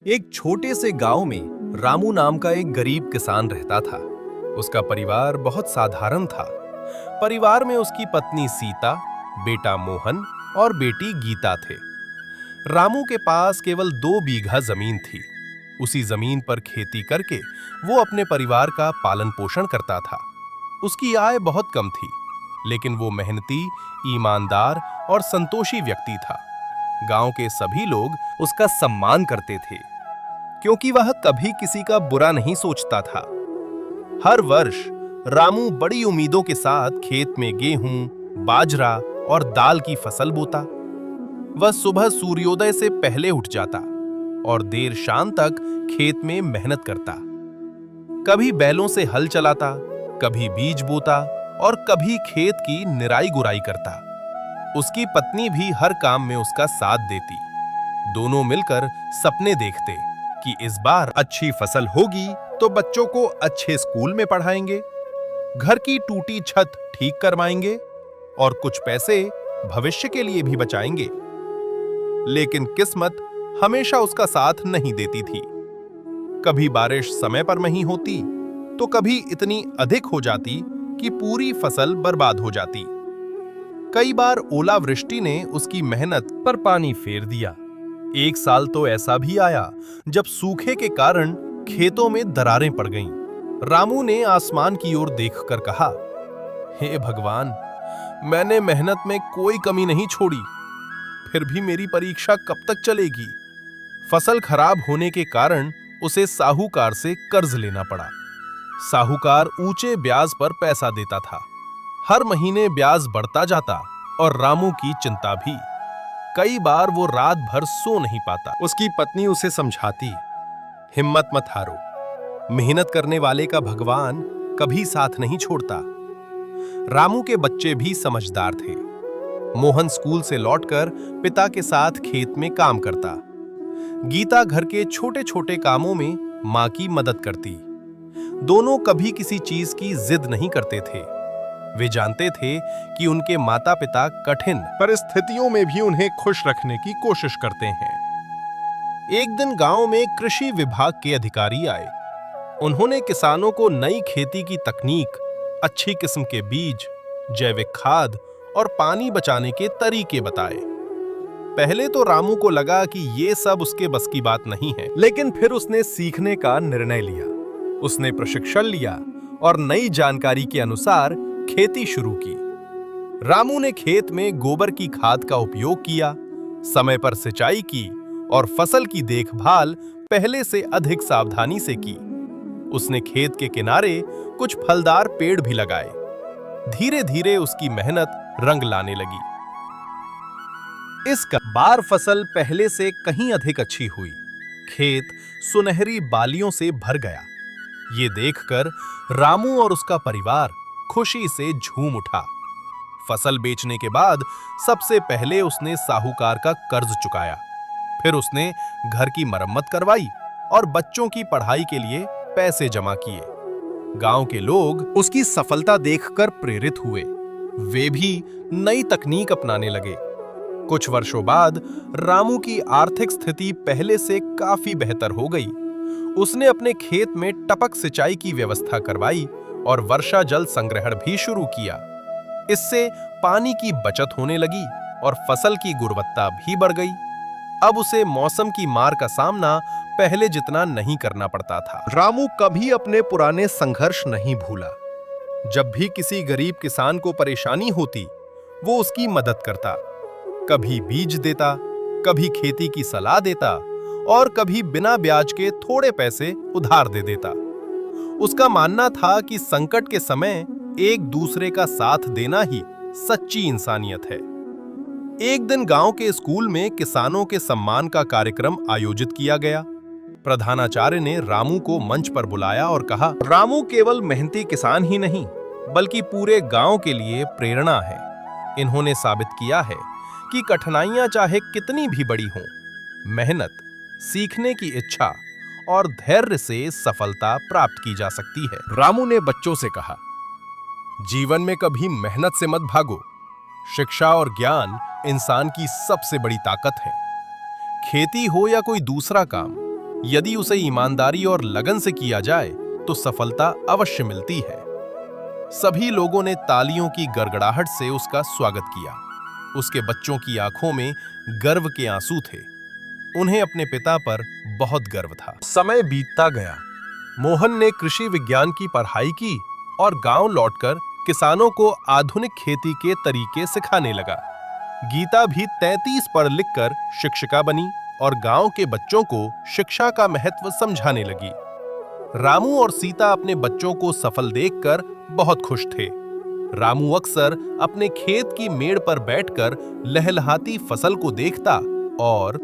एक छोटे से गांव में रामू नाम का एक गरीब किसान रहता था। उसका परिवार बहुत साधारण था। परिवार में उसकी पत्नी सीता, बेटा मोहन और बेटी गीता थे। रामू के पास केवल 2 बीघा जमीन थी। उसी जमीन पर खेती करके वो अपने परिवार का पालन पोषण करता था। उसकी आय बहुत कम थी, लेकिन वो मेहनती, ईमानदार और संतोषी व्यक्ति था। गांव के सभी लोग उसका सम्मान करते थे, क्योंकि वह कभी किसी का बुरा नहीं सोचता था। हर वर्ष रामू बड़ी उम्मीदों के साथ खेत में गेहूं, बाजरा और दाल की फसल बोता। वह सुबह सूर्योदय से पहले उठ जाता और देर शाम तक खेत में मेहनत करता। कभी बैलों से हल चलाता, कभी बीज बोता और कभी खेत की निराई गुराई करता। उसकी पत्नी भी हर काम में उसका साथ देती। दोनों मिलकर सपने देखते कि इस बार अच्छी फसल होगी तो बच्चों को अच्छे स्कूल में पढ़ाएंगे, घर की टूटी छत ठीक करवाएंगे और कुछ पैसे भविष्य के लिए भी बचाएंगे। लेकिन किस्मत हमेशा उसका साथ नहीं देती थी। कभी बारिश समय पर नहीं होती तो कभी इतनी अधिक हो जाती कि पूरी फसल बर्बाद हो जाती। कई बार ओलावृष्टि ने उसकी मेहनत पर पानी फेर दिया। एक साल तो ऐसा भी आया जब सूखे के कारण खेतों में दरारें पड़ गईं। रामू ने आसमान की ओर देखकर कहा, हे भगवान, मैंने मेहनत में कोई कमी नहीं छोड़ी, फिर भी मेरी परीक्षा कब तक चलेगी। फसल खराब होने के कारण उसे साहूकार से कर्ज लेना पड़ा। साहूकार ऊंचे ब्याज पर पैसा देता था। हर महीने ब्याज बढ़ता जाता और रामू की चिंता भी। कई बार वो रात भर सो नहीं पाता। उसकी पत्नी उसे समझाती, हिम्मत मत हारो, मेहनत करने वाले का भगवान कभी साथ नहीं छोड़ता। रामू के बच्चे भी समझदार थे। मोहन स्कूल से लौटकर पिता के साथ खेत में काम करता। गीता घर के छोटे छोटे कामों में मां की मदद करती। दोनों कभी किसी चीज की जिद नहीं करते थे। वे जानते थे कि उनके माता पिता कठिन परिस्थितियों में भी उन्हें खुश रखने की कोशिश करते हैं। एक दिन गांव में कृषि विभाग के अधिकारी आए। उन्होंने किसानों को नई खेती की तकनीक, अच्छी किस्म के बीज, जैविक खाद और पानी बचाने के तरीके बताए। पहले तो रामू को लगा कि ये सब उसके बस की बात नहीं है, लेकिन फिर उसने सीखने का निर्णय लिया। उसने प्रशिक्षण लिया और नई जानकारी के अनुसार खेती शुरू की। रामू ने खेत में गोबर की खाद का उपयोग किया, समय पर सिंचाई की और फसल की देखभाल पहले से अधिक सावधानी से की। उसने खेत के किनारे कुछ फलदार पेड़ भी लगाए। धीरे धीरे उसकी मेहनत रंग लाने लगी। इस बार फसल पहले से कहीं अधिक अच्छी हुई। खेत सुनहरी बालियों से भर गया। ये देखकर रामू और उसका परिवार खुशी से झूम उठा। फसल बेचने के बाद सबसे पहले उसने साहूकार का कर्ज चुकाया। फिर उसने घर की मरम्मत करवाई और बच्चों की पढ़ाई के लिए पैसे जमा किए। गांव के लोग उसकी सफलता देखकर प्रेरित हुए। वे भी नई तकनीक अपनाने लगे। कुछ वर्षों बाद रामू की आर्थिक स्थिति पहले से काफी बेहतर हो गई। उसने अपने खेत में टपक सिंचाई की व्यवस्था करवाई और वर्षा जल संग्रहण भी शुरू किया। इससे पानी की बचत होने लगी और फसल की गुणवत्ता भी बढ़ गई। अब उसे मौसम की मार का सामना पहले जितना नहीं करना पड़ता था। रामू कभी अपने पुराने संघर्ष नहीं भूला। जब भी किसी गरीब किसान को परेशानी होती, वो उसकी मदद करता। कभी बीज देता, कभी खेती की सलाह देता और कभी बिना ब्याज के थोड़े पैसे उधार दे देता। उसका मानना था कि संकट के समय एक दूसरे का साथ देना ही सच्ची इंसानियत है। एक दिन गांव के स्कूल में किसानों के सम्मान का कार्यक्रम आयोजित किया गया। प्रधानाचार्य ने रामू को मंच पर बुलाया और कहा, रामू केवल मेहनती किसान ही नहीं, बल्कि पूरे गांव के लिए प्रेरणा है। इन्होंने साबित किया है कि कठिनाइयां चाहे कितनी भी बड़ी हों, मेहनत, सीखने की इच्छा और धैर्य से सफलता प्राप्त की जा सकती है। रामू ने बच्चों से कहा, जीवन में कभी मेहनत से मत भागो। शिक्षा और ज्ञान इंसान की सबसे बड़ी ताकत है। खेती हो या कोई दूसरा काम, यदि उसे ईमानदारी और लगन से किया जाए तो सफलता अवश्य मिलती है। सभी लोगों ने तालियों की गड़गड़ाहट से उसका स्वागत किया। उसके बच्चों की आंखों में गर्व के आंसू थे। उन्हें अपने पिता पर बहुत गर्व था। समय बीतता गया। मोहन ने कृषि विज्ञान की पढ़ाई की और गांव लौटकर किसानों को आधुनिक खेती के तरीके सिखाने लगा। गीता भी 33 पढ़ लिखकर शिक्षिका बनी और गांव के बच्चों को शिक्षा का महत्व समझाने लगी। रामू और सीता अपने बच्चों को सफल देखकर बहुत खुश थे। रामू अक्सर अपने खेत की मेड़ पर बैठकर लहलहाती फसल को देखता और